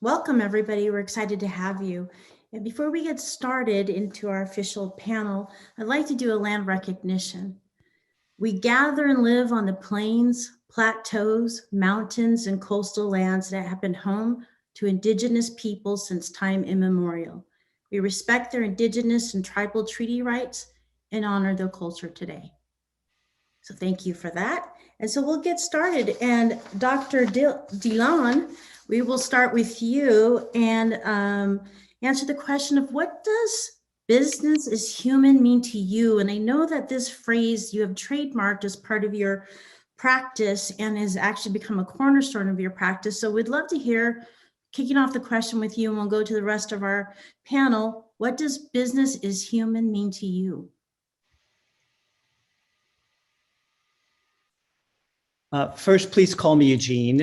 Welcome, everybody. We're excited to have you. And before we get started into our official panel, I'd like to do a land recognition. We gather and live on the plains, plateaus, mountains, and coastal lands that have been home to Indigenous peoples since time immemorial. We respect their Indigenous and tribal treaty rights and honor their culture today. So thank you for that. And so we'll get started. And Dr. Dilan, we will start with you and answer the question of what does business is human mean to you? And I know that this phrase you have trademarked as part of your practice and has actually become a cornerstone of your practice. So we'd love to hear, kicking off the question with you, and we'll go to the rest of our panel. What does business is human mean to you? First, please call me Eugene.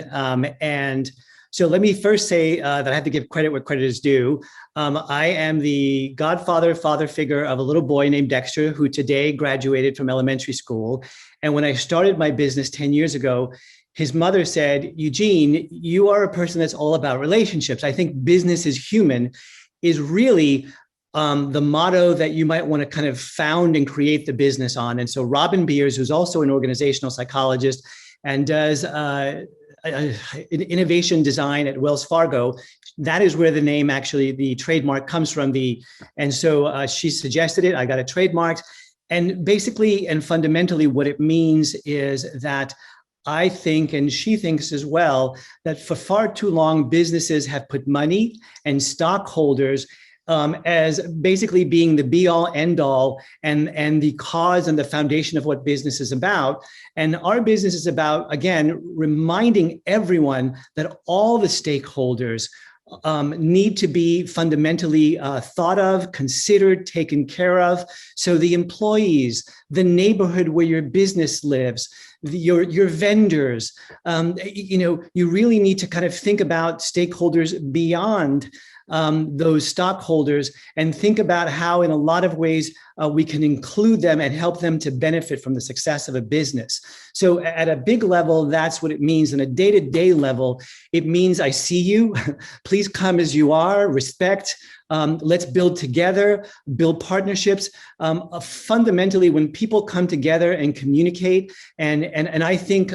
And so let me first say that I have to give credit where credit is due. I am the father figure of a little boy named Dexter, who today graduated from elementary school. And when I started my business 10 years ago, his mother said, Eugene, you are a person that's all about relationships. I think business is human is really the motto that you might want to kind of found and create the business on. And so Robin Beers, who's also an organizational psychologist and does innovation design at Wells Fargo, that is where the name, actually, the trademark comes from. And so she suggested it. I got it trademarked. And basically and fundamentally, what it means is that I think, and she thinks as well, that for far too long, businesses have put money and stockholders as basically being the be all end all and the cause and the foundation of what business is about. And our business is about, again, reminding everyone that all the stakeholders need to be fundamentally thought of, considered, taken care of. So the employees, the neighborhood where your business lives, your vendors, you really need to kind of think about stakeholders beyond those stockholders and think about how in a lot of ways we can include them and help them to benefit from the success of a business. So at a big level, that's what it means. On a day-to-day level, it means I see you, please come as you are, respect, let's build together, build partnerships. Fundamentally, when people come together and communicate, and I think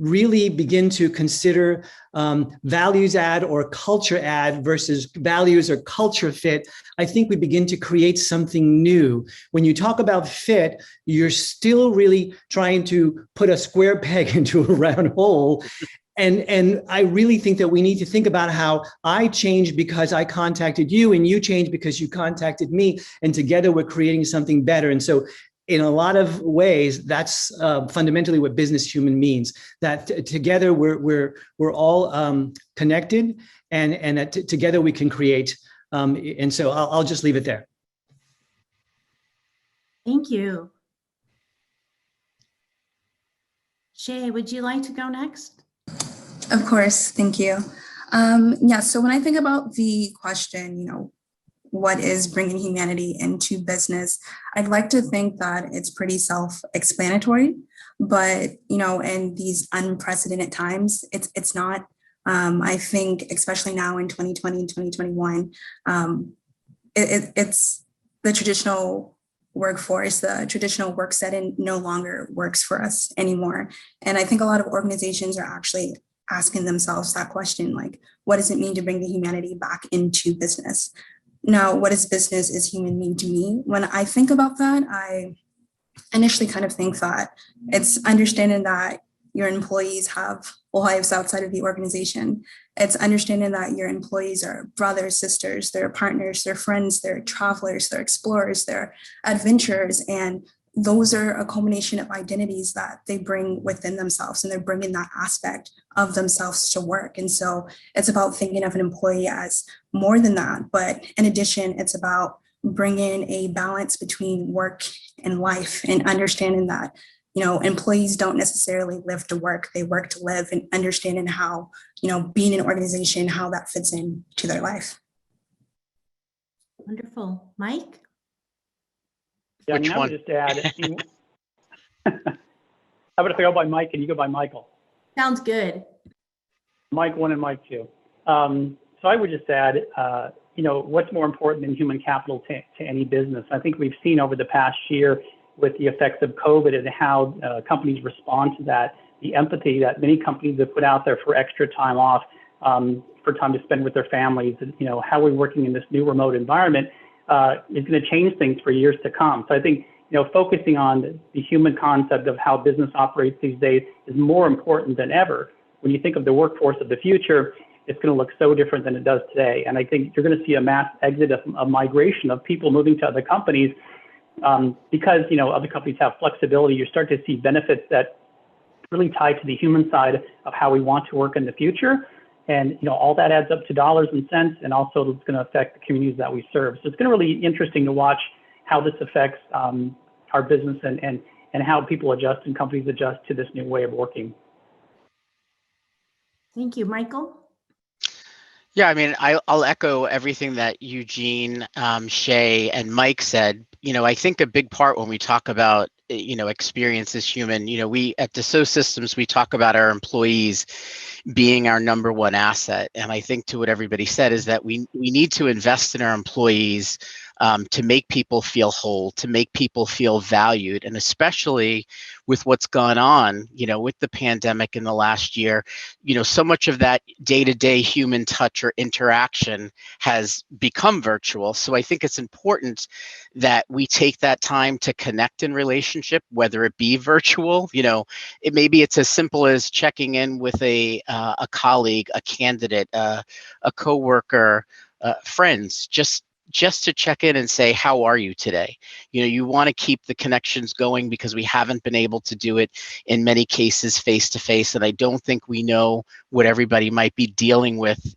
really begin to consider values add or culture add versus values or culture fit, I think we begin to create something new. When you talk about fit, you're still really trying to put a square peg into a round hole. And I really think that we need to think about how I changed because I contacted you and you changed because you contacted me, and together we're creating something better. And so in a lot of ways, that's fundamentally what business human means, that together we're all connected and that together we can create. And so I'll just leave it there. Thank you. Shay, would you like to go next? Of course, thank you. Yeah, so when I think about the question, what is bringing humanity into business? I'd like to think that it's pretty self-explanatory, but in these unprecedented times, it's not. I think, especially now in 2020 and 2021, it's the traditional workforce, the traditional work setting no longer works for us anymore. And I think a lot of organizations are actually asking themselves that question, like, what does it mean to bring the humanity back into business? Now, what does business is human mean to me? When I think about that, I initially kind of think that it's understanding that your employees have lives outside of the organization. It's understanding that your employees are brothers, sisters, they're partners, they're friends, they're travelers, they're explorers, they're adventurers. And those are a culmination of identities that they bring within themselves, and they're bringing that aspect of themselves to work. And so it's about thinking of an employee as more than that. But in addition, it's about bringing a balance between work and life, and understanding that, employees don't necessarily live to work, they work to live, and understanding how, being an organization, how that fits into their life. Wonderful. Mike? Yeah, Which I one? would just add, how about if I go by Mike and you go by Michael? Sounds good. Mike 1 and Mike 2. So I would just add, what's more important than human capital to any business? I think we've seen over the past year with the effects of COVID and how companies respond to that, the empathy that many companies have put out there for extra time off, for time to spend with their families, and how we're working in this new remote environment is going to change things for years to come. So I think focusing on the human concept of how business operates these days is more important than ever. When you think of the workforce of the future, it's going to look so different than it does today. And I think you're going to see a mass exit of migration of people moving to other companies because other companies have flexibility. You start to see benefits that really tie to the human side of how we want to work in the future. And all that adds up to dollars and cents, and also it's going to affect the communities that we serve. So it's going to be really interesting to watch how this affects our business and how people adjust and companies adjust to this new way of working. Thank you, Michael. Yeah, I mean, I'll echo everything that Eugene, Shay, and Mike said. I think a big part when we talk about, experience as human, we at Dassault Systems, we talk about our employees being our number one asset. And I think to what everybody said is that we need to invest in our employees to make people feel whole, to make people feel valued. And especially with what's gone on, with the pandemic in the last year, so much of that day-to-day human touch or interaction has become virtual. So I think it's important that we take that time to connect in relationship, whether it be virtual, maybe it's as simple as checking in with a colleague, a candidate, a coworker, friends, just to check in and say, how are you today? You want to keep the connections going because we haven't been able to do it in many cases face to face. And I don't think we know what everybody might be dealing with,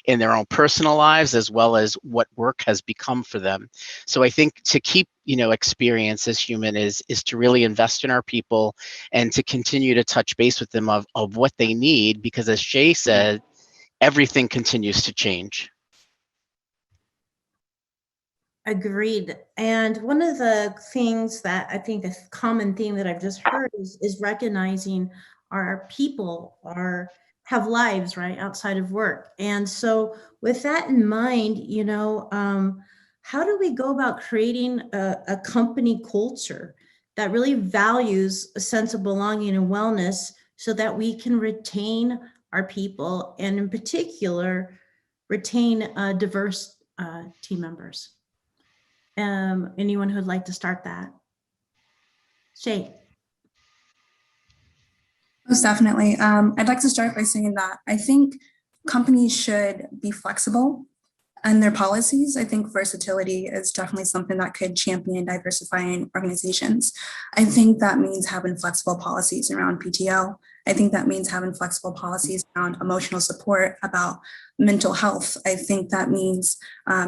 in their own personal lives, as well as what work has become for them. So I think to keep, experience as human is to really invest in our people and to continue to touch base with them of what they need, because as Shay said, everything continues to change. Agreed. And one of the things that I think a common theme that I've just heard is recognizing our people have lives, right, outside of work. And so with that in mind, how do we go about creating a company culture that really values a sense of belonging and wellness so that we can retain our people and in particular, retain diverse team members? Anyone who'd like to start that? Shay. Most definitely. I'd like to start by saying that I think companies should be flexible in their policies. I think versatility is definitely something that could champion diversifying organizations. I think that means having flexible policies around PTO. I think that means having flexible policies around emotional support, about mental health. I think that means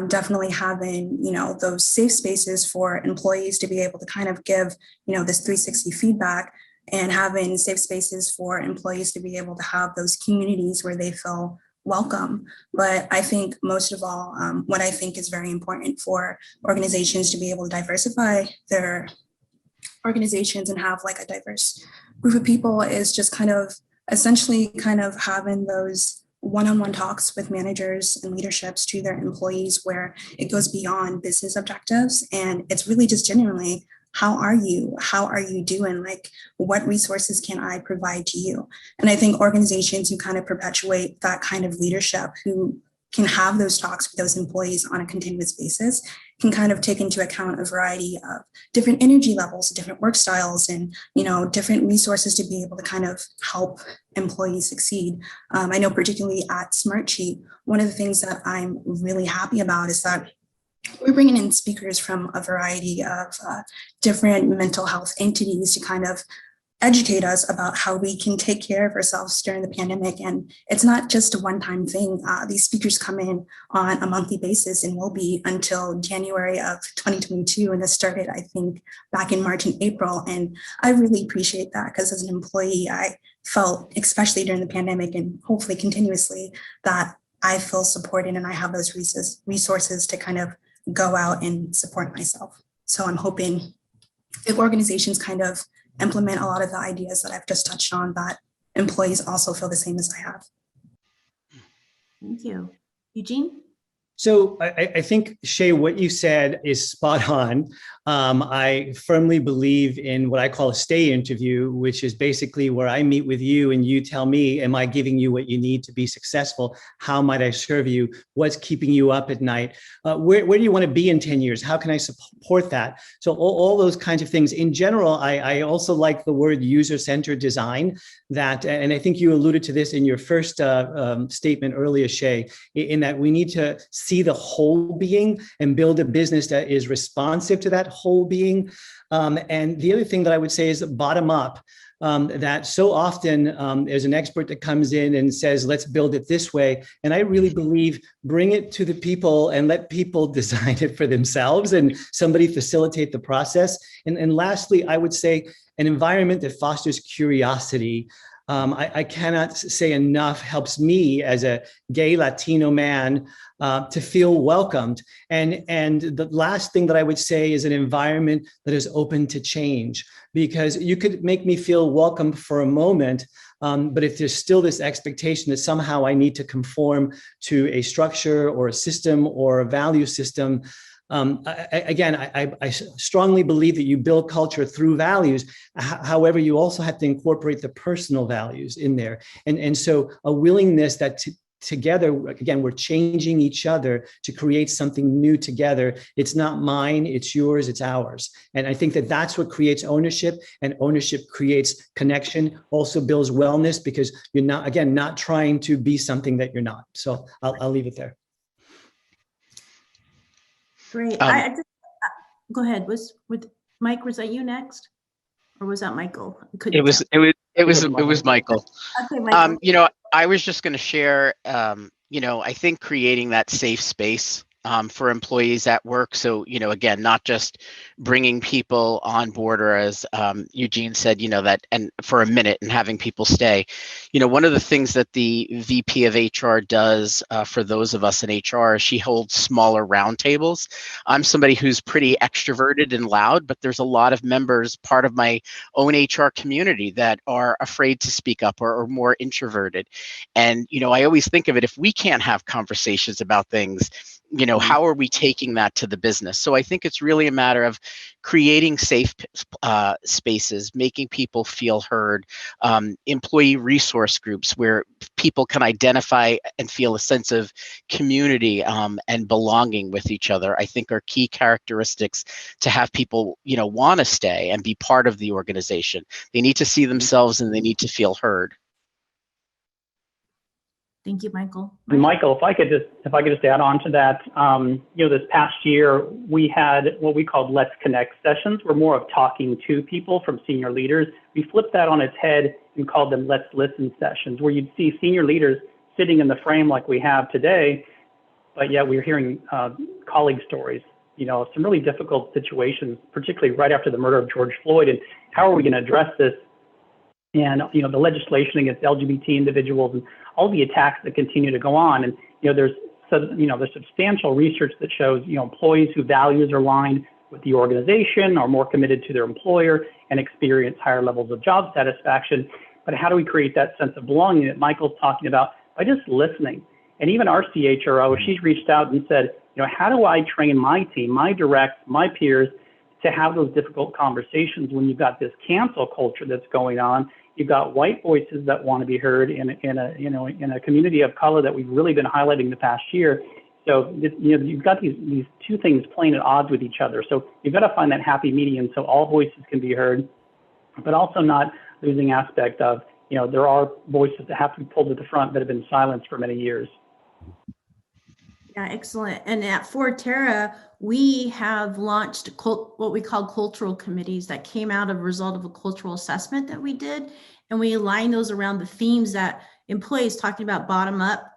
definitely having, those safe spaces for employees to be able to kind of give, this 360 feedback, and having safe spaces for employees to be able to have those communities where they feel welcome. But I think most of all, what I think is very important for organizations to be able to diversify their organizations and have like a diverse group of people is just kind of essentially kind of having those one-on-one talks with managers and leaderships to their employees where it goes beyond business objectives. And it's really just genuinely, how are you? How are you doing? Like, what resources can I provide to you? And I think organizations who kind of perpetuate that kind of leadership, who can have those talks with those employees on a continuous basis, can kind of take into account a variety of different energy levels, different work styles, and different resources to be able to kind of help employees succeed. I know particularly at Smartsheet, one of the things that I'm really happy about is that we're bringing in speakers from a variety of different mental health entities to kind of educate us about how we can take care of ourselves during the pandemic. And it's not just a one-time thing. These speakers come in on a monthly basis and will be until January of 2022. And this started, I think, back in March and April. And I really appreciate that, because as an employee, I felt, especially during the pandemic and hopefully continuously, that I feel supported and I have those resources to kind of go out and support myself. So I'm hoping if organizations kind of implement a lot of the ideas that I've just touched on, that employees also feel the same as I have. Thank you. Eugene? So I think, Shay, what you said is spot on. I firmly believe in what I call a stay interview, which is basically where I meet with you and you tell me, am I giving you what you need to be successful? How might I serve you? What's keeping you up at night? Where do you want to be in 10 years? How can I support that? So all those kinds of things. In general, I also like the word user-centered design, that, and I think you alluded to this in your first statement earlier, Shay, in that we need to see the whole being and build a business that is responsive to that whole being. And the other thing that I would say is bottom up, that so often there's an expert that comes in and says, let's build it this way. And I really believe bring it to the people and let people design it for themselves and somebody facilitate the process. And lastly, I would say an environment that fosters curiosity. I cannot say enough helps me as a gay Latino man to feel welcomed. And the last thing that I would say is an environment that is open to change, because you could make me feel welcome for a moment, but if there's still this expectation that somehow I need to conform to a structure or a system or a value system, I strongly believe that you build culture through values. However, you also have to incorporate the personal values in there. And so a willingness that together, again, we're changing each other to create something new together. It's not mine, it's yours, it's ours. And I think that that's what creates ownership, and ownership creates connection, also builds wellness, because you're not, again, not trying to be something that you're not. So I'll leave it there. Great. Go ahead. Mike, was that you next? Or was that Michael? It was Michael. Okay, Michael. I was just going to share, I think creating that safe space for employees at work. So, again, not just bringing people on board, or as Eugene said, that, and for a minute and having people stay. One of the things that the VP of HR does for those of us in HR, she holds smaller roundtables. I'm somebody who's pretty extroverted and loud, but there's a lot of members, part of my own HR community, that are afraid to speak up or are more introverted. And, I always think of it, if we can't have conversations about things, how are we taking that to the business? So I think it's really a matter of creating safe spaces, making people feel heard, employee resource groups where people can identify and feel a sense of community and belonging with each other, I think are key characteristics to have people, want to stay and be part of the organization. They need to see themselves and they need to feel heard. Thank you, Michael. Michael, if I could just add on to that, this past year we had what we called Let's Connect sessions. We're more of talking to people from senior leaders. We flipped that on its head and called them Let's Listen sessions, where you'd see senior leaders sitting in the frame like we have today, but yet we're hearing colleague stories, some really difficult situations, particularly right after the murder of George Floyd, and how are we going to address this? And, the legislation against LGBT individuals and all the attacks that continue to go on. And, there's substantial research that shows, employees whose values are aligned with the organization are more committed to their employer and experience higher levels of job satisfaction. But how do we create that sense of belonging that Michael's talking about? By just listening. And even our CHRO, she's reached out and said, how do I train my team, my directs, my peers to have those difficult conversations when you've got this cancel culture that's going on? You've got white voices that want to be heard in a community of color that we've really been highlighting the past year. So you've got these two things playing at odds with each other. So you've got to find that happy medium so all voices can be heard, but also not losing aspect of there are voices that have to be pulled to the front that have been silenced for many years. Yeah, excellent. And at Forterra, we have launched what we call cultural committees that came out of a result of a cultural assessment that we did. And we align those around the themes that employees talking about bottom up,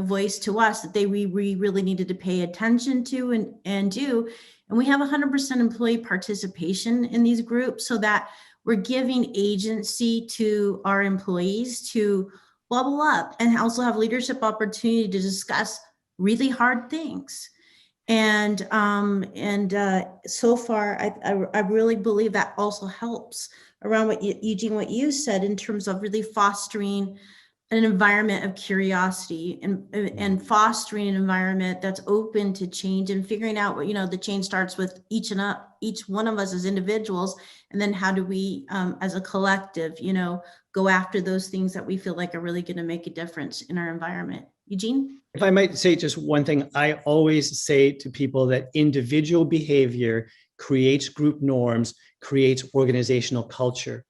voice to us that we really needed to pay attention to and do. And we have 100% employee participation in these groups so that we're giving agency to our employees to bubble up and also have leadership opportunity to discuss really hard things. And so far, I really believe that also helps around what Eugene, what you said in terms of really fostering an environment of curiosity and fostering an environment that's open to change and figuring out what, the change starts with each one of us as individuals. And then how do we, as a collective, go after those things that we feel like are really going to make a difference in our environment. Eugene? If I might say just one thing, I always say to people that individual behavior creates group norms, creates organizational culture.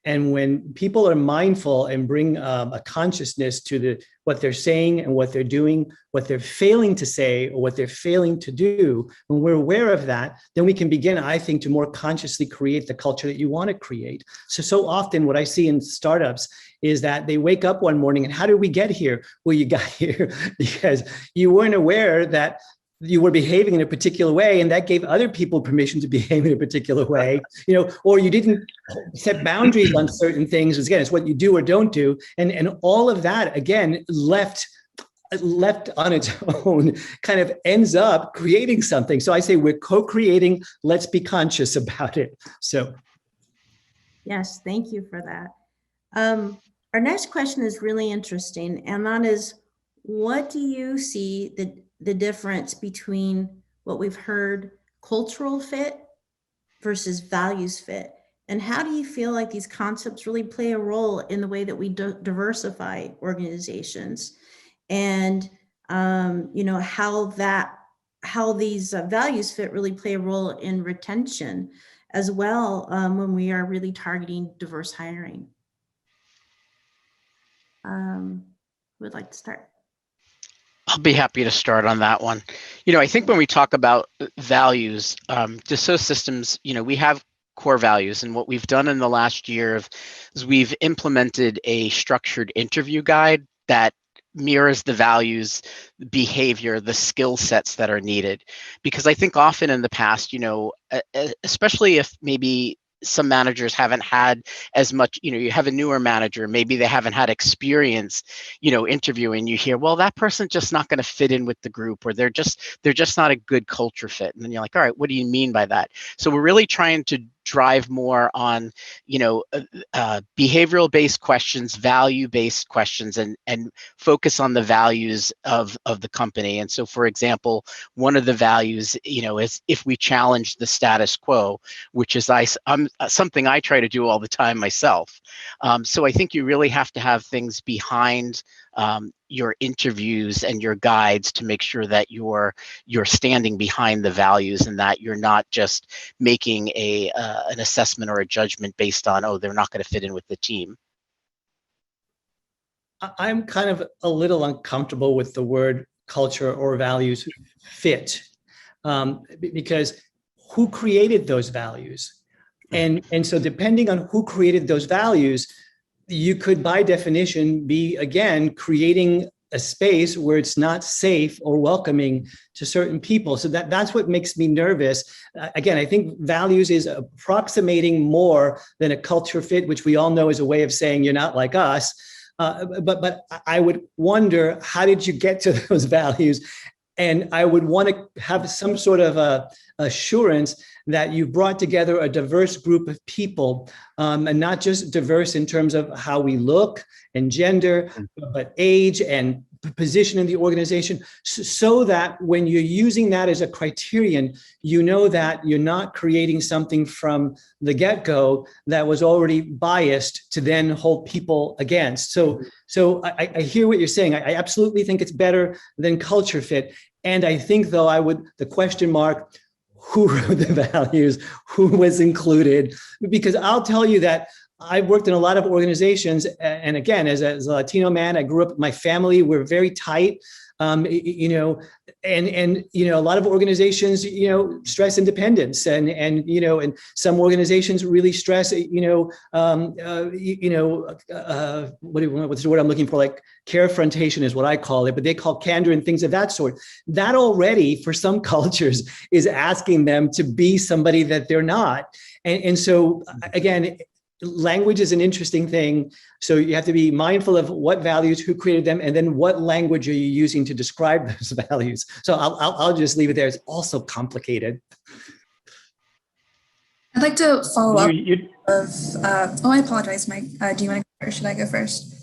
And when people are mindful and bring a consciousness to what they're saying and what they're doing, what they're failing to say or what they're failing to do, when we're aware of that, then we can begin, I think, to more consciously create the culture that you want to create. So often what I see in startups is that they wake up one morning and how did we get here? Well, you got here because you weren't aware that you were behaving in a particular way, and that gave other people permission to behave in a particular way, or you didn't set boundaries on certain things. Again, it's what you do or don't do. And all of that, again, left on its own kind of ends up creating something. So I say we're co-creating, let's be conscious about it. So. Yes, thank you for that. Our next question is really interesting, and that is, what do you see the difference between what we've heard, cultural fit versus values fit? And how do you feel like these concepts really play a role in the way that we diversify organizations? And, how these values fit really play a role in retention as well, when we are really targeting diverse hiring. Who would like to start? I'll be happy to start on that one. I think when we talk about values, Dassault Systems, we have core values, and what we've done in the last year is we've implemented a structured interview guide that mirrors the values, behavior, the skill sets that are needed. Because I think often in the past, especially if maybe some managers haven't had as much, you have a newer manager, maybe they haven't had experience, interviewing, you hear, well, that person's just not going to fit in with the group, or they're just not a good culture fit. And then you're like, all right, what do you mean by that? So we're really trying to drive more on, behavioral based questions, value based questions, and focus on the values of the company. And so, for example, one of the values, is if we challenge the status quo, which is something I try to do all the time myself. So I think you really have to have things behind your interviews and your guides to make sure that you're standing behind the values, and that you're not just making an assessment or a judgment based on, oh, they're not going to fit in with the team. I'm kind of a little uncomfortable with the word culture or values fit, because who created those values? And so depending on who created those values, you could, by definition, be, again, creating a space where it's not safe or welcoming to certain people. So that's what makes me nervous. Again, I think values is approximating more than a culture fit, which we all know is a way of saying you're not like us. But I would wonder, how did you get to those values? And I would want to have some sort of assurance that you've brought together a diverse group of people, and not just diverse in terms of how we look and gender, but age and position in the organization, so that when you're using that as a criterion, you know that you're not creating something from the get-go that was already biased to then hold people against. So I hear what you're saying. I absolutely think it's better than culture fit. And I think, though, the question mark, who wrote the values, who was included? Because I'll tell you that I've worked in a lot of organizations, and again, as a Latino man, I grew up, my family, we're very tight, and a lot of organizations, stress independence, and some organizations really stress, what's the word I'm looking for? Like carefrontation is what I call it, but they call candor and things of that sort. That already, for some cultures, is asking them to be somebody that they're not. And so, again, language is an interesting thing. So you have to be mindful of what values, who created them, and then what language are you using to describe those values. So I'll just leave it there. It's also complicated. I'd like to follow up. I apologize, Mike. Do you want to go first? Should I go first?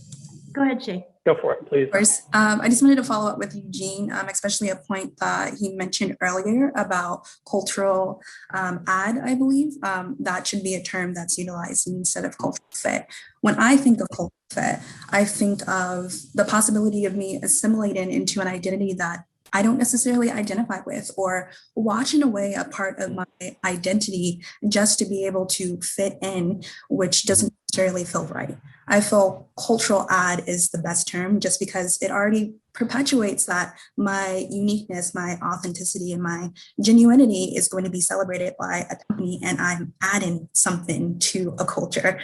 Go ahead, Shay. Go for it, please. Of course. I just wanted to follow up with Eugene, especially a point that he mentioned earlier about cultural add, I believe. That should be a term that's utilized instead of cultural fit. When I think of cultural fit, I think of the possibility of me assimilating into an identity that I don't necessarily identify with, or washing away a part of my identity just to be able to fit in, which doesn't necessarily feel right. I feel cultural add is the best term just because it already perpetuates that my uniqueness, my authenticity, and my genuinity is going to be celebrated by a company, and I'm adding something to a culture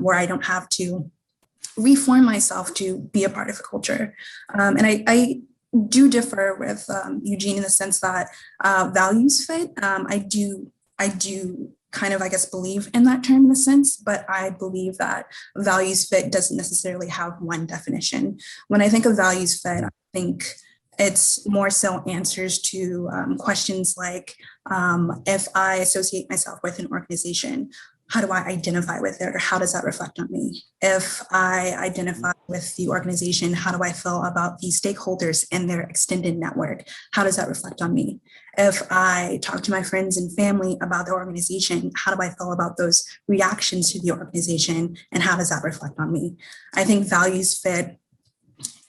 where I don't have to reform myself to be a part of a culture. And I do differ with Eugene in the sense that values fit. I do kind of, I guess, believe in that term in a sense, but I believe that values fit doesn't necessarily have one definition. When I think of values fit, I think it's more so answers to questions like, if I associate myself with an organization, how do I identify with it, or how does that reflect on me? If I identify with the organization, how do I feel about the stakeholders and their extended network? How does that reflect on me? If I talk to my friends and family about the organization, how do I feel about those reactions to the organization, and how does that reflect on me? I think values fit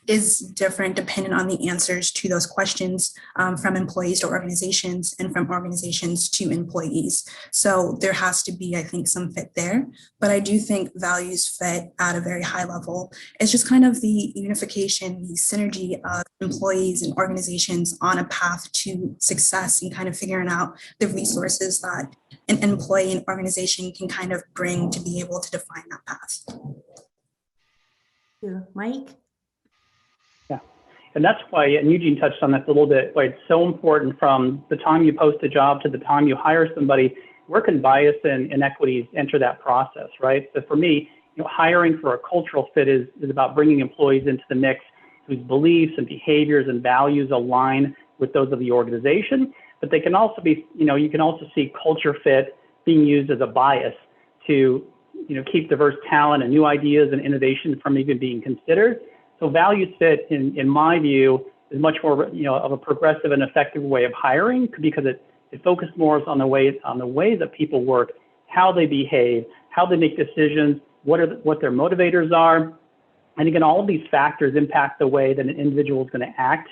is different depending on the answers to those questions from employees to organizations and from organizations to employees. So there has to be, I think, some fit there, but I do think values fit at a very high level. It's just kind of the unification, the synergy of employees and organizations on a path to success, and kind of figuring out the resources that an employee and organization can kind of bring to be able to define that path. Mike? And that's why, and Eugene touched on this a little bit, why it's so important from the time you post a job to the time you hire somebody, where can bias and inequities enter that process, right? So for me, hiring for a cultural fit is about bringing employees into the mix whose beliefs and behaviors and values align with those of the organization. But they can also be, you can also see culture fit being used as a bias to, keep diverse talent and new ideas and innovation from even being considered. So values fit, in my view, is much more, of a progressive and effective way of hiring, because it focuses more on the way that people work, how they behave, how they make decisions, what their motivators are. And again, all of these factors impact the way that an individual is going to act,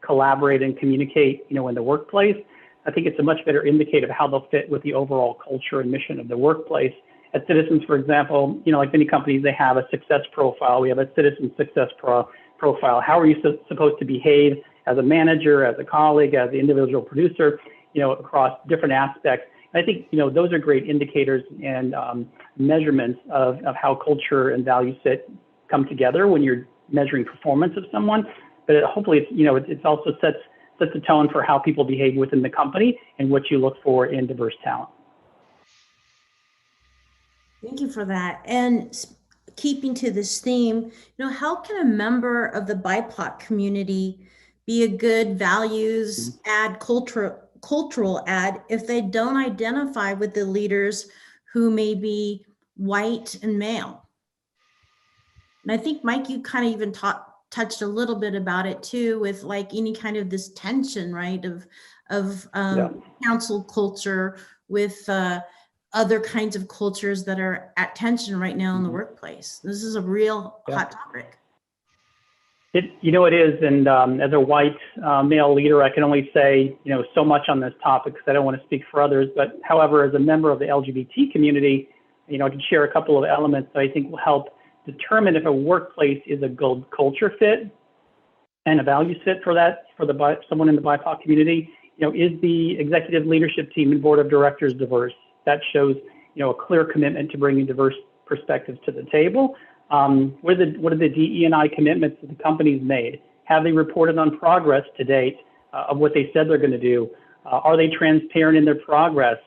collaborate, and communicate, in the workplace. I think it's a much better indicator of how they'll fit with the overall culture and mission of the workplace. At Citizens, for example, like many companies, they have a success profile. We have a citizen success profile. How are you supposed to behave as a manager, as a colleague, as an individual producer, across different aspects? And I think, those are great indicators and measurements of how culture and value fit come together when you're measuring performance of someone. But hopefully, it also sets a tone for how people behave within the company and what you look for in diverse talent. Thank you for that. And keeping to this theme, how can a member of the BIPOC community be a good values add, cultural add, if they don't identify with the leaders who may be white and male? And I think, Mike, you kind of even touched a little bit about it too, with like any kind of this tension, right, of council culture with other kinds of cultures that are at tension right now in the workplace. This is a real hot topic. It is, and as a white male leader, I can only say, so much on this topic because I don't want to speak for others. But however, as a member of the LGBT community, I can share a couple of elements that I think will help determine if a workplace is a good culture fit and a values fit for someone in the BIPOC community. Is the executive leadership team and board of directors diverse? That shows, a clear commitment to bringing diverse perspectives to the table. What are the DE&I commitments that the company's made? Have they reported on progress to date of what they said they're going to do? Are they transparent in their progress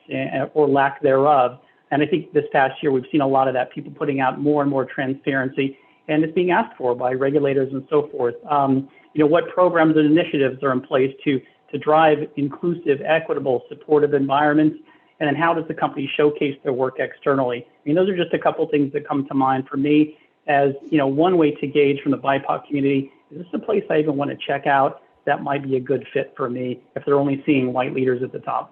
or lack thereof? And I think this past year, we've seen a lot of that, people putting out more and more transparency, and it's being asked for by regulators and so forth. What programs and initiatives are in place to drive inclusive, equitable, supportive environments? And then how does the company showcase their work externally? Those are just a couple things that come to mind for me. as, you know, one way to gauge from the BIPOC community, is this a place I even want to check out that might be a good fit for me if they're only seeing white leaders at the top?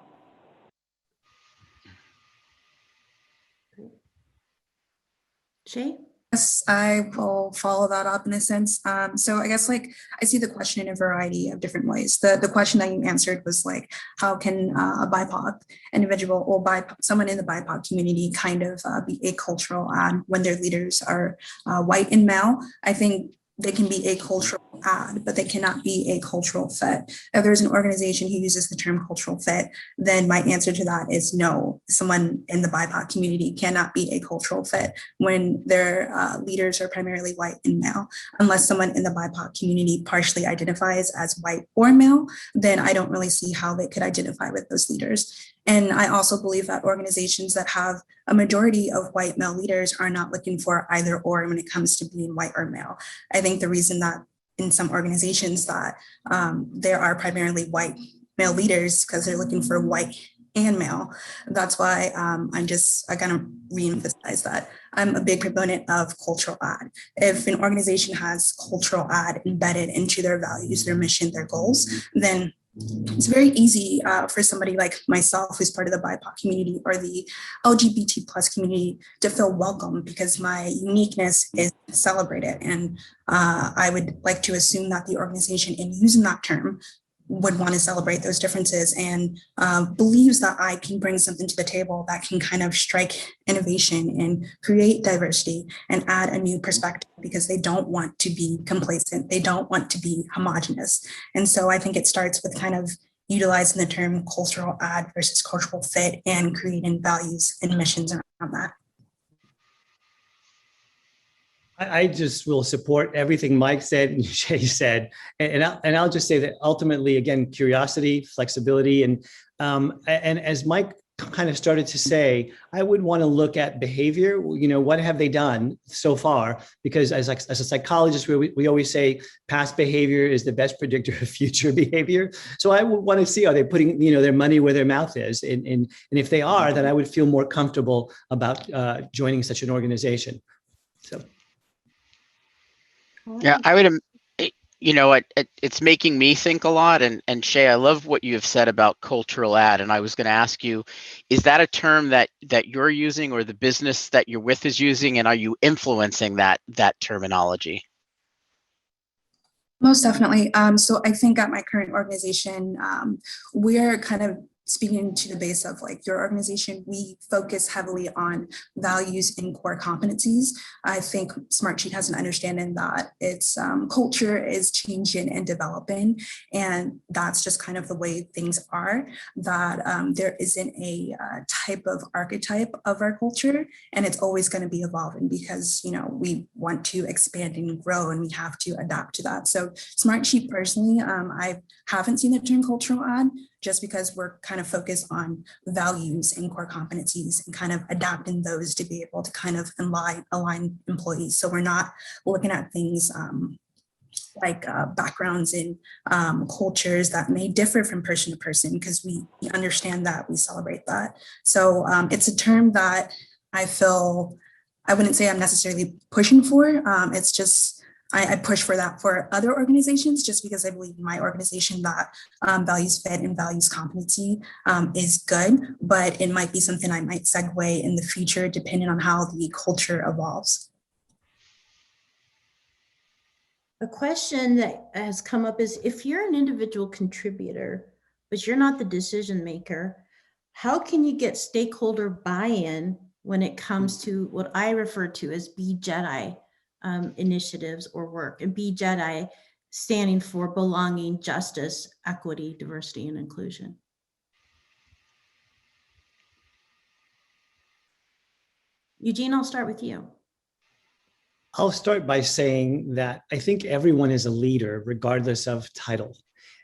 Shay? Yes, I will follow that up in a sense. So I guess like I see the question in a variety of different ways. The question that you answered was like, how can a BIPOC individual or someone in the BIPOC community kind of be a cultural ad when their leaders are white and male? I think they can be a cultural ad, but they cannot be a cultural fit. If there's an organization who uses the term cultural fit, then my answer to that is no. Someone in the BIPOC community cannot be a cultural fit when their leaders are primarily white and male. Unless someone in the BIPOC community partially identifies as white or male, then I don't really see how they could identify with those leaders. And I also believe that organizations that have a majority of white male leaders are not looking for either or when it comes to being white or male. I think the reason that in some organizations that there are primarily white male leaders because they're looking for white and male. That's why I kind of reemphasize that. I'm a big proponent of cultural ad. If an organization has cultural ad embedded into their values, their mission, their goals, then it's very easy for somebody like myself, who's part of the BIPOC community or the LGBT plus community, to feel welcome because my uniqueness is celebrated. And I would like to assume that the organization, in using that term, would want to celebrate those differences and believes that I can bring something to the table that can kind of strike innovation and create diversity and add a new perspective because they don't want to be complacent. They don't want to be homogenous. And so I think it starts with kind of utilizing the term cultural ad versus cultural fit and creating values and missions around that. I just will support everything Mike said and Shay said, and I'll just say that ultimately, again, curiosity, flexibility, and as Mike kind of started to say, I would want to look at behavior. You know, what have they done so far? Because as a psychologist, we always say past behavior is the best predictor of future behavior. So I would want to see, are they putting, you know, their money where their mouth is, and if they are, then I would feel more comfortable about joining such an organization. So. Yeah, I would, you know, it's making me think a lot. And Shay, I love what you have said about cultural ad. And I was going to ask you, is that a term that you're using or the business that you're with is using? And are you influencing that terminology? Most definitely. So I think at my current organization, we're kind of speaking to the base of like your organization, we focus heavily on values and core competencies. I think Smartsheet has an understanding that its culture is changing and developing, and that's just kind of the way things are, that there isn't a type of archetype of our culture, and it's always going to be evolving because, you know, we want to expand and grow and we have to adapt to that. So Smartsheet personally, I haven't seen the term cultural ad, just because we're kind of focused on values and core competencies and kind of adapting those to be able to kind of align employees. So we're not looking at things like backgrounds and cultures that may differ from person to person, because we understand that, we celebrate that. So it's a term that I feel, I wouldn't say I'm necessarily pushing for. It's just, I push for that for other organizations, just because I believe my organization that values fit and values competency is good, but it might be something I might segue in the future depending on how the culture evolves. A question that has come up is, if you're an individual contributor, but you're not the decision maker, how can you get stakeholder buy-in when it comes to what I refer to as BJEDI initiatives or work? And BJEDI standing for belonging, justice, equity, diversity, and inclusion. Eugene, I'll start with you. I'll start by saying that I think everyone is a leader regardless of title.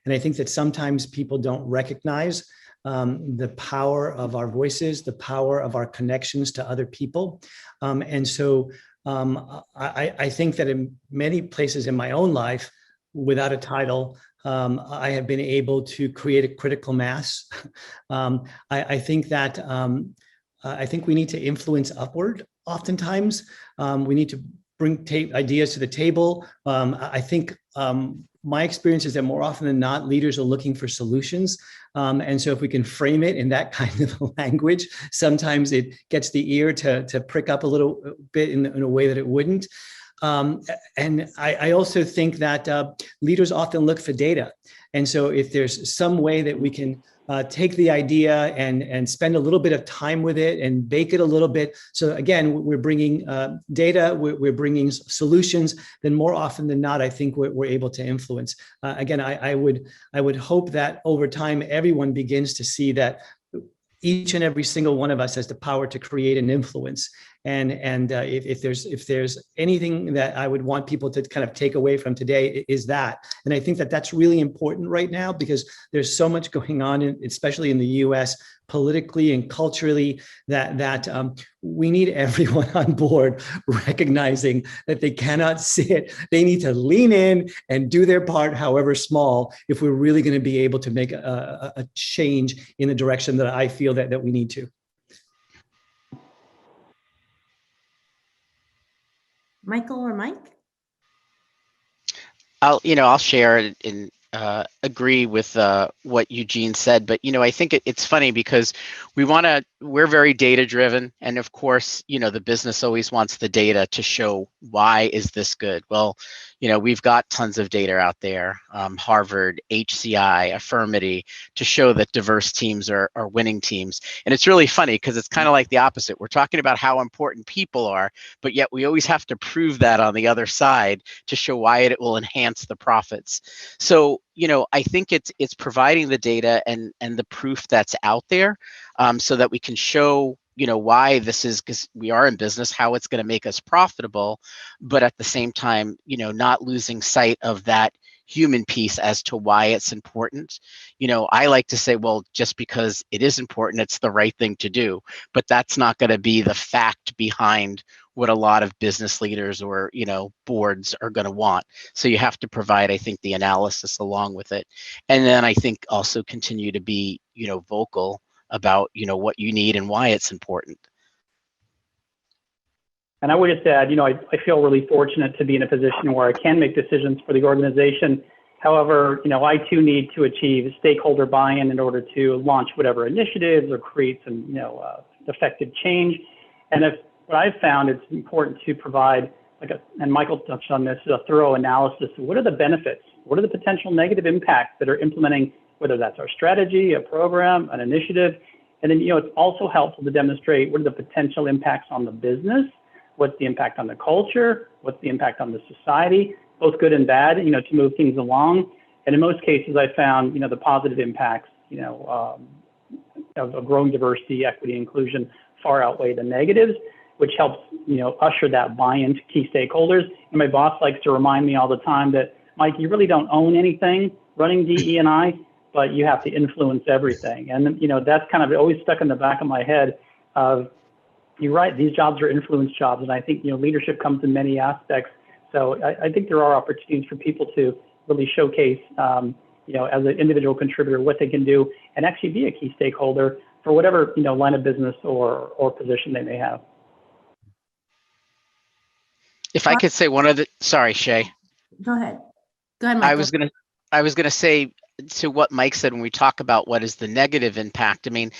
And I think that sometimes people don't recognize the power of our voices, the power of our connections to other people. And so I think that in many places in my own life, without a title, I have been able to create a critical mass. I think that I think we need to influence upward. Oftentimes, we need to bring ideas to the table. I think my experience is that more often than not, leaders are looking for solutions. And so if we can frame it in that kind of language, sometimes it gets the ear to prick up a little bit in a way that it wouldn't. And I also think that leaders often look for data. And so if there's some way that we can take the idea and spend a little bit of time with it and bake it a little bit. So again, we're bringing data, we're bringing solutions, then more often than not, I think we're able to influence. Again, I would hope that over time, everyone begins to see that each and every single one of us has the power to create an influence. And if there's anything that I would want people to kind of take away from today is that. And I think that that's really important right now because there's so much going on, especially in the US, politically and culturally, that we need everyone on board recognizing that they cannot sit. They need to lean in and do their part, however small, if we're really going to be able to make a change in the direction that I feel that we need to. Michael or Mike? I'll share and agree with what Eugene said, but I think it's funny because we're very data driven, and of course, the business always wants the data to show why is this good. Well, we've got tons of data out there, Harvard, HCI, Affirmity, to show that diverse teams are winning teams. And it's really funny because it's kind of like the opposite. We're talking about how important people are, but yet we always have to prove that on the other side to show why it will enhance the profits. So, I think it's providing the data and the proof that's out there so that we can show why this is, because we are in business, how it's going to make us profitable, but at the same time, not losing sight of that human piece as to why it's important. I like to say, well, just because it is important, it's the right thing to do, but that's not going to be the fact behind what a lot of business leaders or, boards are going to want. So you have to provide, I think, the analysis along with it. And then I think also continue to be, vocal about what you need and why it's important. And I would just add, I feel really fortunate to be in a position where I can make decisions for the organization. However, I too need to achieve stakeholder buy-in in order to launch whatever initiatives or create some effective change. And what I've found, it's important to provide and Michael touched on this, a thorough analysis. What are the benefits? What are the potential negative impacts that are implementing, whether that's our strategy, a program, an initiative? And then, it's also helpful to demonstrate what are the potential impacts on the business, what's the impact on the culture, what's the impact on the society, both good and bad, to move things along. And in most cases, I found, the positive impacts, of growing diversity, equity, inclusion far outweigh the negatives, which helps, usher that buy-in to key stakeholders. And my boss likes to remind me all the time that, Mike, you really don't own anything running DE&I, but you have to influence everything. And, that's kind of always stuck in the back of my head of, you're right, these jobs are influence jobs. And I think, leadership comes in many aspects. So I think there are opportunities for people to really showcase, as an individual contributor, what they can do and actually be a key stakeholder for whatever, line of business or position they may have. If I could say sorry, Shay. Go ahead. Go ahead, Michael. I was gonna say to what Mike said when we talk about what is the negative impact. I mean,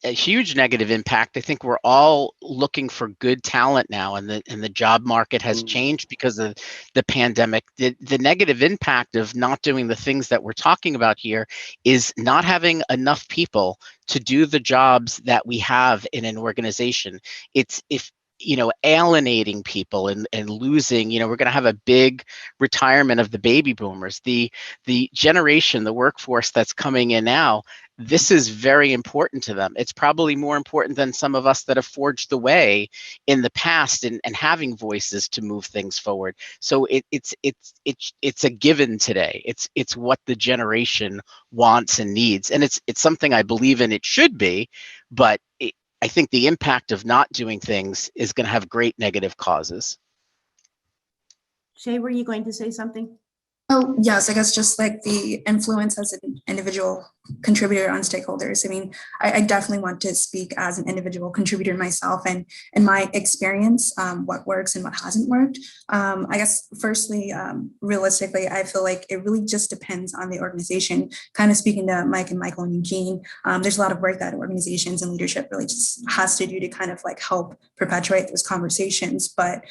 a huge negative impact. I think we're all looking for good talent now, and the job market has changed because of the pandemic. The negative impact of not doing the things that we're talking about here is not having enough people to do the jobs that we have in an organization. It's alienating people and losing, we're going to have a big retirement of the baby boomers, the generation, the workforce that's coming in now. This is very important to them. It's probably more important than some of us that have forged the way in the past and having voices to move things forward. So it's a given today. It's what the generation wants and needs, and it's something I believe in. It should be, but I think the impact of not doing things is going to have great negative causes. Shay, were you going to say something? Oh, yes, I guess just like the influence as an individual contributor on stakeholders. I mean, I definitely want to speak as an individual contributor myself and in my experience, what works and what hasn't worked. I guess, firstly, realistically, I feel like it really just depends on the organization. Kind of speaking to Mike and Michael and Eugene, there's a lot of work that organizations and leadership really just has to do to kind of like help perpetuate those conversations. But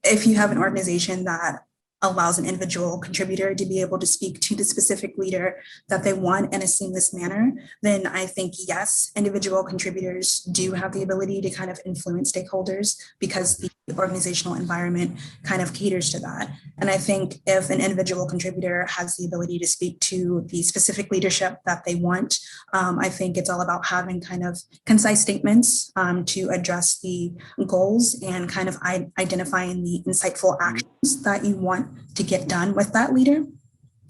if you have an organization that allows an individual contributor to be able to speak to the specific leader that they want in a seamless manner, then I think, yes, individual contributors do have the ability to kind of influence stakeholders because the organizational environment kind of caters to that. And I think if an individual contributor has the ability to speak to the specific leadership that they want, I think it's all about having kind of concise statements to address the goals and kind of identifying the insightful actions that you want to get done with that leader.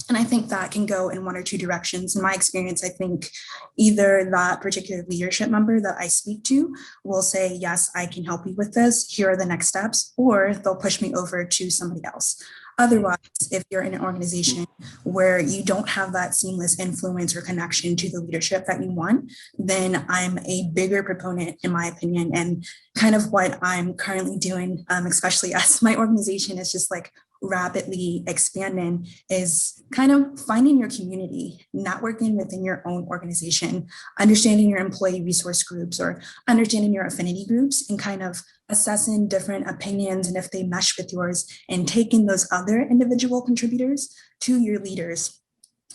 And I think that can go in one or two directions. In my experience, I think either that particular leadership member that I speak to will say, yes, I can help you with this. Here are the next steps, or they'll push me over to somebody else. Otherwise, if you're in an organization where you don't have that seamless influence or connection to the leadership that you want, then I'm a bigger proponent, in my opinion, and kind of what I'm currently doing, especially as my organization is just like rapidly expanding, is kind of finding your community, networking within your own organization, understanding your employee resource groups or understanding your affinity groups, and kind of assessing different opinions and if they mesh with yours, and taking those other individual contributors to your leaders,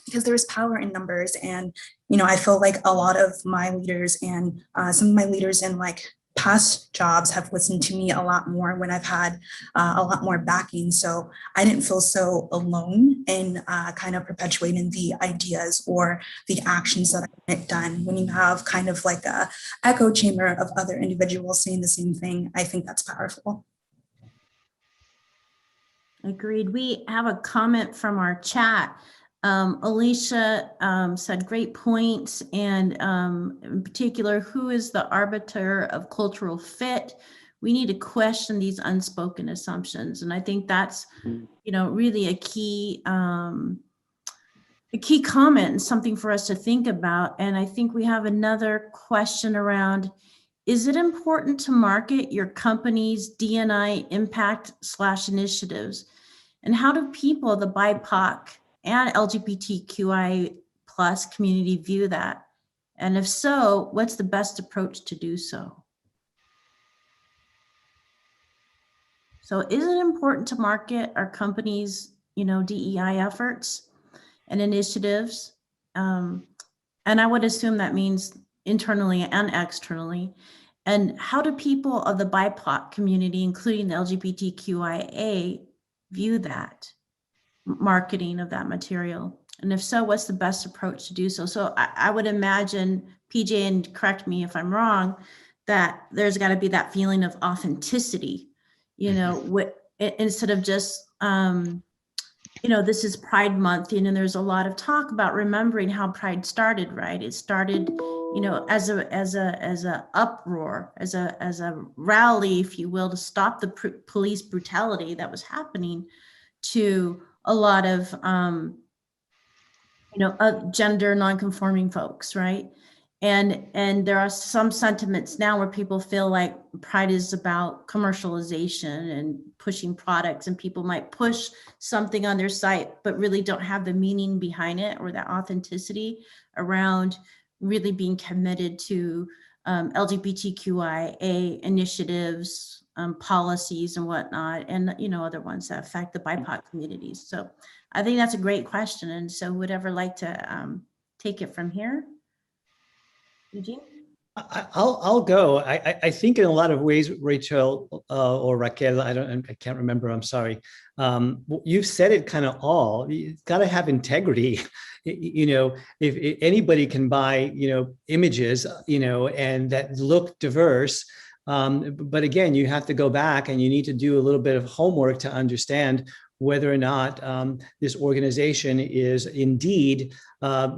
because there's power in numbers. And I feel like a lot of my leaders and some of my leaders in like past jobs have listened to me a lot more when I've had a lot more backing. So I didn't feel so alone in kind of perpetuating the ideas or the actions that I get done. When you have kind of like a echo chamber of other individuals saying the same thing, I think that's powerful. Agreed. We have a comment from our chat. Alicia said great points, and in particular, who is the arbiter of cultural fit? We need to question these unspoken assumptions, and I think that's really a key comment and something for us to think about. And I think we have another question around: is it important to market your company's D&I impact / initiatives? And how do people, the BIPOC and LGBTQI plus community, view that? And if so, what's the best approach to do so? So is it important to market our company's, DEI efforts and initiatives? And I would assume that means internally and externally. And how do people of the BIPOC community, including the LGBTQIA, view that marketing of that material? And if so, what's the best approach to do so? So I would imagine, PJ, and correct me if I'm wrong, that there's got to be that feeling of authenticity, instead of just, this is Pride Month, and there's a lot of talk about remembering how Pride started, right? It started, as a uproar, as a rally, if you will, to stop the police brutality that was happening to a lot of, gender nonconforming folks, right? And there are some sentiments now where people feel like Pride is about commercialization and pushing products, and people might push something on their site, but really don't have the meaning behind it or the authenticity around really being committed to LGBTQIA initiatives, policies and whatnot, and other ones that affect the BIPOC communities. So I think that's a great question. And so would ever like to take it from here? Eugene? I'll go. I think in a lot of ways, Rachel or Raquel, I can't remember, I'm sorry. You've said it kind of all. You've got to have integrity. If anybody can buy, images, and that look diverse. But again, you have to go back and you need to do a little bit of homework to understand whether or not this organization is indeed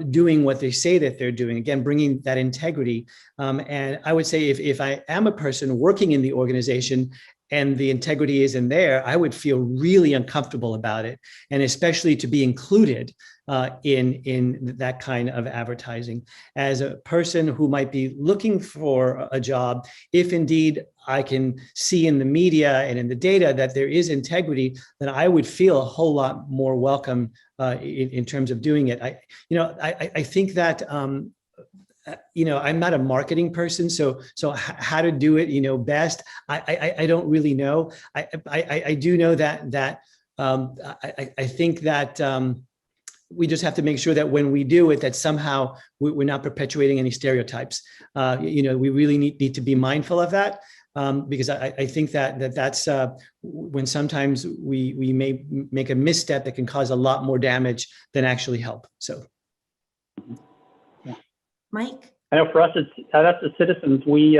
doing what they say that they're doing. Again, bringing that integrity. And I would say if I am a person working in the organization and the integrity isn't there, I would feel really uncomfortable about it, and especially to be included in that kind of advertising. As a person who might be looking for a job, if indeed I can see in the media and in the data that there is integrity, then I would feel a whole lot more welcome in terms of doing it. I think that I'm not a marketing person, so how to do it, best, I don't really know. I do know that I think that we just have to make sure that when we do it, that somehow we're not perpetuating any stereotypes. We really need to be mindful of that, because I think that's when sometimes we may make a misstep that can cause a lot more damage than actually help. So. Mike? I know for us, that's the citizens. We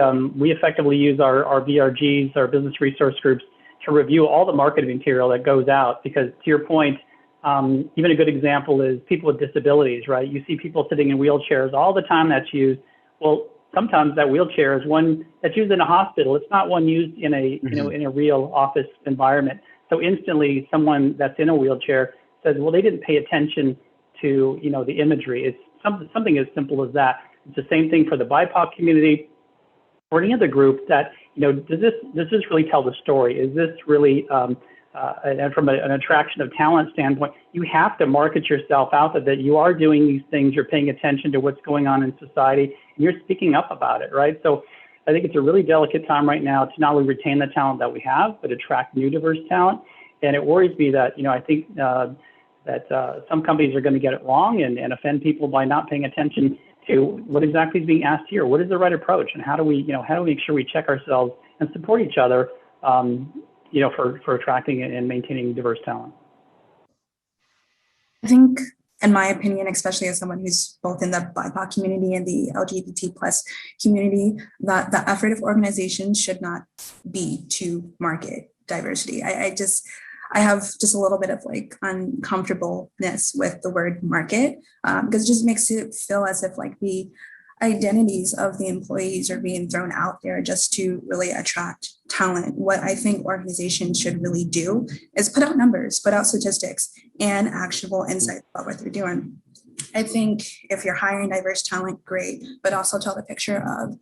effectively use our BRGs, our business resource groups, to review all the marketing material that goes out. Because to your point, even a good example is people with disabilities, right? You see people sitting in wheelchairs all the time that's used. Well, sometimes that wheelchair is one that's used in a hospital. It's not one used in a in a real office environment. So instantly, someone that's in a wheelchair says, well, they didn't pay attention to the imagery. It's something as simple as that. It's the same thing for the BIPOC community or any other group. That does this really tell the story? Is this really and from an attraction of talent standpoint, you have to market yourself out that you are doing these things, you're paying attention to what's going on in society, and you're speaking up about it, right? So I think it's a really delicate time right now to not only retain the talent that we have, but attract new diverse talent. And it worries me that, I think that some companies are going to get it wrong and offend people by not paying attention to what exactly is being asked here. What is the right approach, and how do we make sure we check ourselves and support each other, for attracting and maintaining diverse talent? I think, in my opinion, especially as someone who's both in the BIPOC community and the LGBT plus community, that the effort of organizations should not be to market diversity. I have just a little bit of uncomfortableness with the word market, because it just makes it feel as if the identities of the employees are being thrown out there just to really attract talent. What I think organizations should really do is put out numbers, put out statistics and actionable insights about what they're doing. I think if you're hiring diverse talent, great, but also tell the picture of,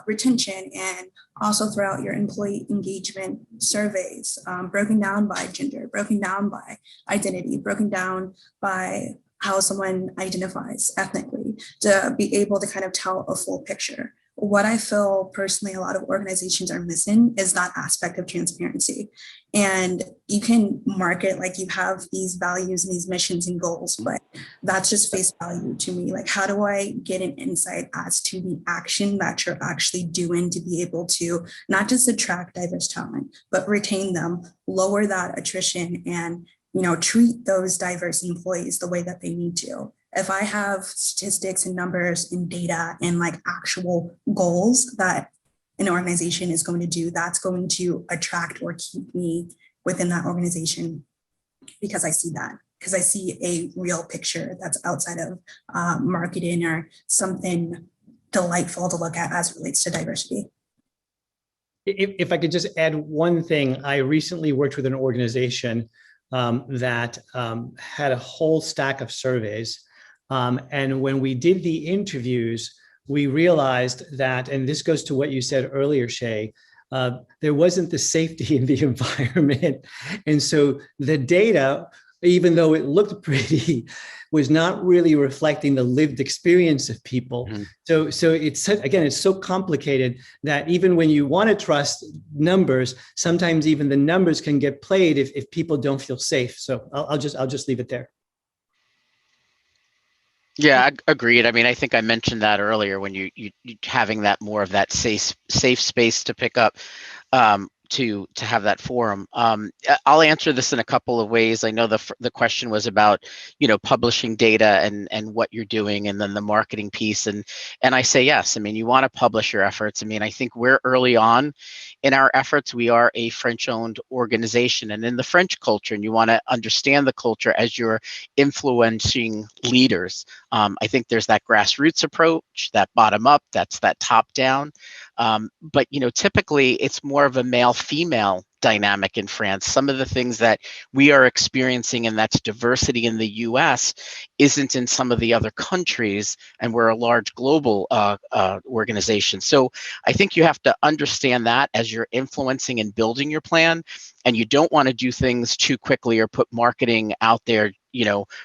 retention, and also throw out your employee engagement surveys, broken down by gender, broken down by identity, broken down by how someone identifies ethnically, to be able to kind of tell a full picture. What I feel personally a lot of organizations are missing is that aspect of transparency. And you can market like you have these values and these missions and goals, but that's just face value to me. How do I get an insight as to the action that you're actually doing to be able to not just attract diverse talent, but retain them, lower that attrition, and treat those diverse employees the way that they need to. If I have statistics and numbers and data and actual goals that an organization is going to do, that's going to attract or keep me within that organization, because I see that, because I see a real picture that's outside of marketing or something delightful to look at as it relates to diversity. If I could just add one thing, I recently worked with an organization that had a whole stack of surveys. And when we did the interviews, we realized that, and this goes to what you said earlier, Shay, there wasn't the safety in the environment. And so the data, even though it looked pretty, was not really reflecting the lived experience of people. Mm-hmm. So it's so complicated that even when you want to trust numbers, sometimes even the numbers can get played if people don't feel safe. So I'll just leave it there. Yeah, agreed. I mean, I think I mentioned that earlier when you having that more of that safe space to pick up, to have that forum. I'll answer this in a couple of ways. I know the question was about, publishing data and what you're doing, and then the marketing piece. And I say yes. I mean, you want to publish your efforts. I mean, I think we're early on in our efforts. We are a French-owned organization, and in the French culture, and you want to understand the culture as you're influencing leaders. I think there's that grassroots approach, that bottom up, that's that top down. But typically it's more of a male-female dynamic in France. Some of the things that we are experiencing, and that's diversity in the US, isn't in some of the other countries, and we're a large global organization. So I think you have to understand that as you're influencing and building your plan, and you don't want to do things too quickly or put marketing out there,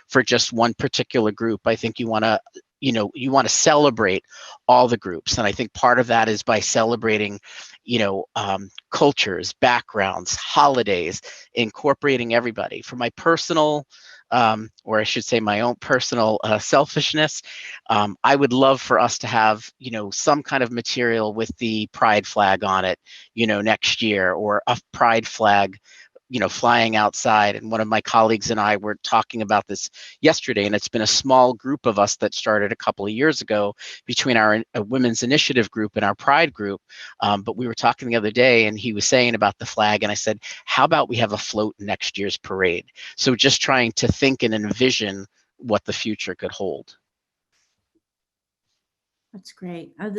for just one particular group. I think you want to celebrate all the groups. And I think part of that is by celebrating, cultures, backgrounds, holidays, incorporating everybody. For my personal, or I should say my own personal selfishness, I would love for us to have, some kind of material with the pride flag on it, next year, or a pride flag flying outside. And one of my colleagues and I were talking about this yesterday, and it's been a small group of us that started a couple of years ago between our women's initiative group and our pride group. But we were talking the other day, and he was saying about the flag, and I said, how about we have a float next year's parade? So just trying to think and envision what the future could hold. That's great. I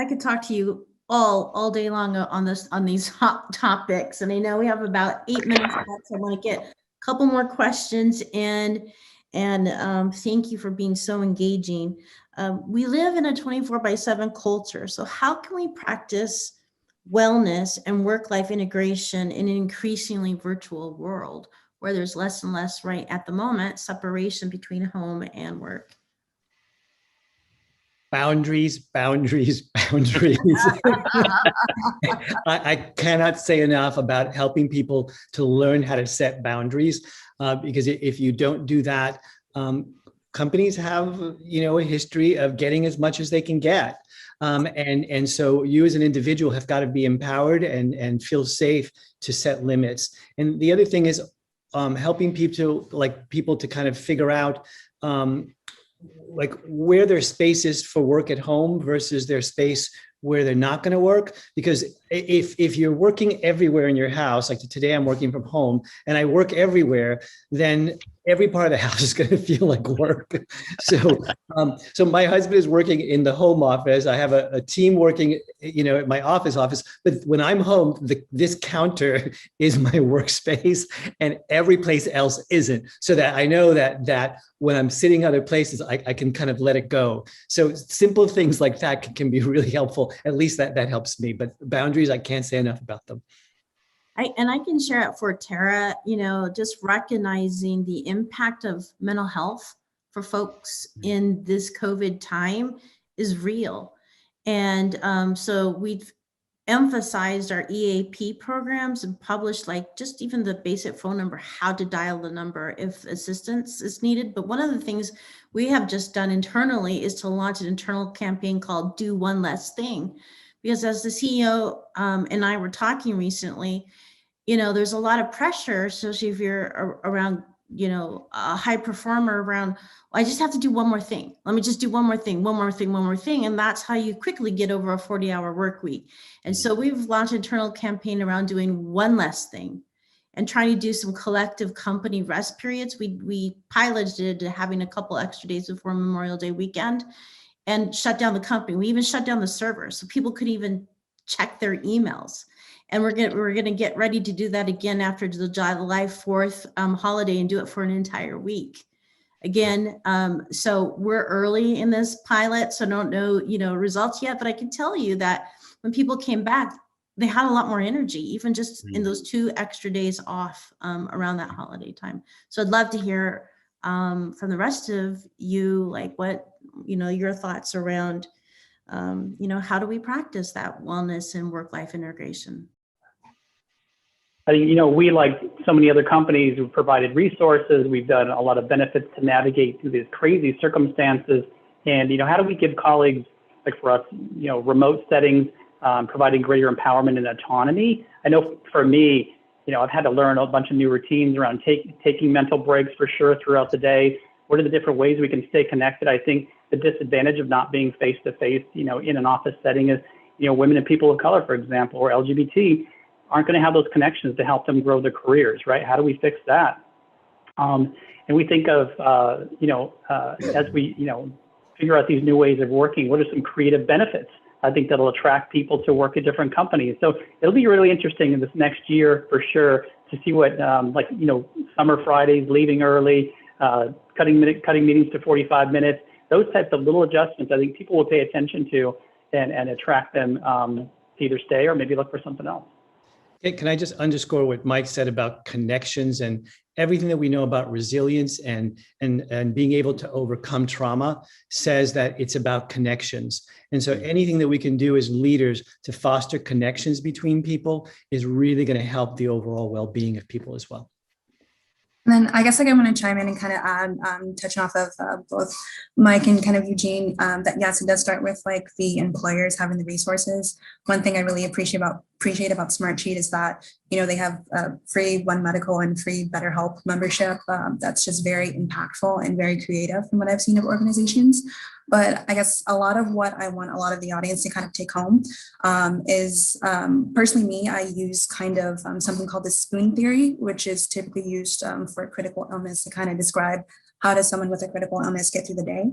could talk to you all day long on these hot topics, and I know we have about 8 minutes left. So I want to get a couple more questions in, and thank you for being so engaging. We live in a 24/7 culture, so how can we practice wellness and work-life integration in an increasingly virtual world where there's less and less, right at the moment, separation between home and work? Boundaries, boundaries, boundaries. I cannot say enough about helping people to learn how to set boundaries, because if you don't do that, companies have, a history of getting as much as they can get. And so you as an individual have got to be empowered and feel safe to set limits. And the other thing is helping people to kind of figure out where their space is for work at home versus their space where they're not going to work. Because if you're working everywhere in your house, like today I'm working from home and I work everywhere, then every part of the house is going to feel like work. So my husband is working in the home office. I have a team working, at my office. But when I'm home, this counter is my workspace, and every place else isn't. So that I know that when I'm sitting other places, I can kind of let it go. So simple things like that can be really helpful. At least that helps me. But boundaries, I can't say enough about them. I can share at Forterra, just recognizing the impact of mental health for folks in this COVID time is real. And so we've emphasized our EAP programs and published just even the basic phone number, how to dial the number if assistance is needed. But one of the things we have just done internally is to launch an internal campaign called Do One Less Thing. Because as the CEO and I were talking recently, there's a lot of pressure, especially if you're around, a high performer around, well, I just have to do one more thing. Let me just do one more thing. And that's how you quickly get over a 40-hour work week. And so we've launched an internal campaign around doing one less thing and trying to do some collective company rest periods. We piloted having a couple extra days before Memorial Day weekend and shut down the company. We even shut down the servers so people could even check their emails. And we're gonna get ready to do that again after the July 4th holiday and do it for an entire week. Again, so we're early in this pilot, so don't know results yet, but I can tell you that when people came back, they had a lot more energy, even just in those 2 extra days off around that holiday time. So I'd love to hear from the rest of you, what your thoughts around how do we practice that wellness and work-life integration? I think, we, like so many other companies, we've provided resources. We've done a lot of benefits to navigate through these crazy circumstances. And, how do we give colleagues, like for us, remote settings, providing greater empowerment and autonomy? I know for me, I've had to learn a bunch of new routines around taking mental breaks for sure throughout the day. What are the different ways we can stay connected? I think the disadvantage of not being face-to-face, in an office setting is, women and people of color, for example, or LGBT, aren't going to have those connections to help them grow their careers, right? How do we fix that? And we think of, as we, figure out these new ways of working, what are some creative benefits I think that'll attract people to work at different companies. So it'll be really interesting in this next year for sure to see what, like, you know, summer Fridays, leaving early, cutting meetings to 45 minutes, those types of little adjustments, I think people will pay attention to and attract them to either stay or maybe look for something else. Can I just underscore what Mike said about connections and everything that we know about resilience and being able to overcome trauma says that it's about connections. And so anything that we can do as leaders to foster connections between people is really going to help the overall well-being of people as well. And then I guess like I want to chime in and kind of add, touching off of both Mike and kind of Eugene, that yes, it does start with like the employers having the resources. One thing I really appreciate about Smartsheet is that, you know, they have free One Medical and free BetterHelp membership. That's just very impactful and very creative from what I've seen of organizations. But I guess a lot of what I want a lot of the audience to kind of take home is personally me, I use kind of something called the spoon theory, which is typically used for critical illness to kind of describe how does someone with a critical illness get through the day.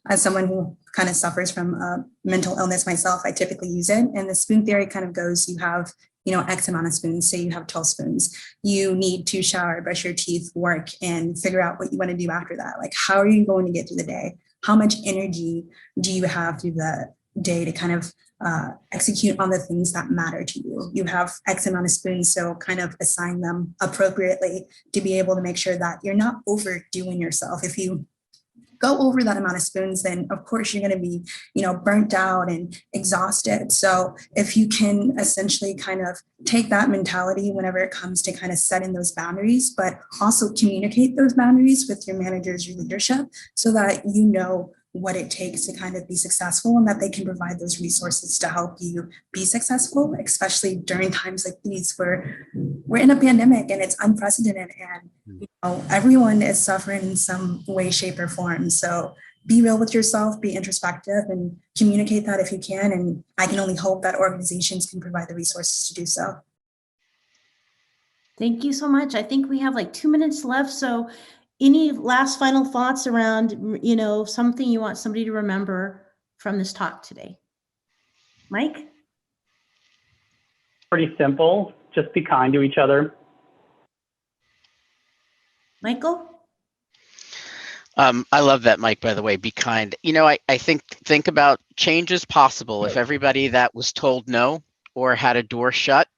As someone who kind of suffers from mental illness myself, I typically use it. And the spoon theory kind of goes, you have, you know, X amount of spoons, say you have 12 spoons, you need to shower, brush your teeth, work, and figure out what you want to do after that. Like, how are you going to get through the day? How much energy do you have through the day to kind of execute on the things that matter to you? You have X amount of spoons, so kind of assign them appropriately to be able to make sure that you're not overdoing yourself. If you go over that amount of spoons, then of course you're going to be, you know, burnt out and exhausted. So if you can essentially kind of take that mentality whenever it comes to kind of setting those boundaries, but also communicate those boundaries with your managers, your leadership, so that you know what it takes to kind of be successful and that they can provide those resources to help you be successful, especially during times like these where we're in a pandemic and it's unprecedented and, you know, everyone is suffering in some way, shape, or form. So be real with yourself, be introspective, and communicate that if you can. And I can only hope that organizations can provide the resources to do so. Thank you so much. I think we have like 2 minutes left. So any last final thoughts around, you know, something you want somebody to remember from this talk today? Mike? Pretty simple. Just be kind to each other. Michael? I love that, Mike, by the way, be kind. You know, I think about change is possible. If everybody that was told no or had a door shut,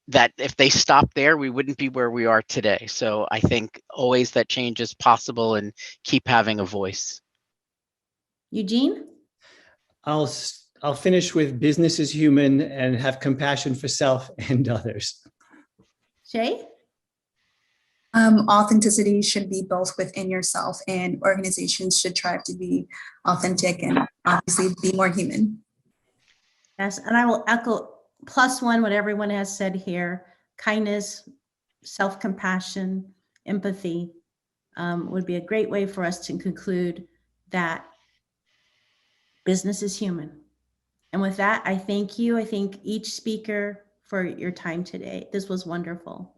that if they stopped there, we wouldn't be where we are today. So I think always that change is possible and keep having a voice. Eugene? I'll finish with business is human and have compassion for self and others. Shay? Authenticity should be both within yourself, and organizations should try to be authentic and obviously be more human. Yes, and I will echo +1 what everyone has said here. Kindness, self-compassion, empathy would be a great way for us to conclude that business is human. And with that, I thank you. I thank each speaker for your time today. This was wonderful.